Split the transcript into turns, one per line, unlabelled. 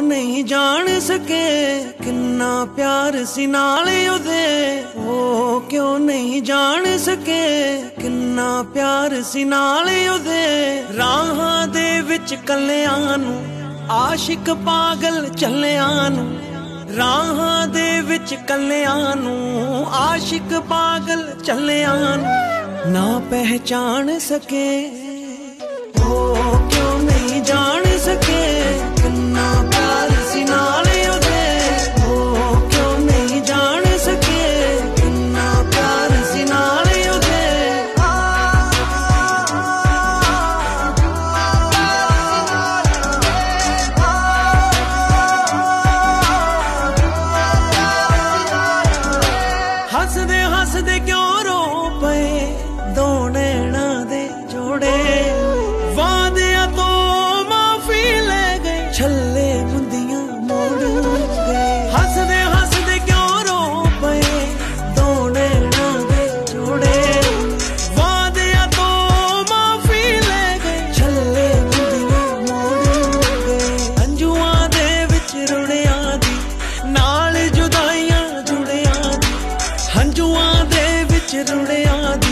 नहीं जान सके किन्ना प्यार सी नाले उदे। ओ क्यों नहीं जान सके किन्ना प्यार सी नाले उदे। राहां दे विच कल्लियां नू आशिक पागल चलियां नू। राहां दे विच कल्लियां नू आशिक पागल चलियां नू ना पहचान सके। ओ क्यों नहीं जान सके किन्ना प्यार सी नाले उदे। ओ क्यों नहीं जान सके किन्ना प्यार सी नाले उदे। हसदे हसदे क्यों रो पे दो नैना दे जोड़े। वादिया तो माफी ले गए छल्ले मुंदियां मोड़ गए। हसदे हसदे क्यों रो पे दो नैना दे जोड़े। वादिया तो माफी ले गए छल्ले मुंदियां मोड़ गए। अंजुआं दे विच रुड़ियां दी नाल जुदाइयां जुड़ियां दी। हंजुआं दे विच रुड़ियां दी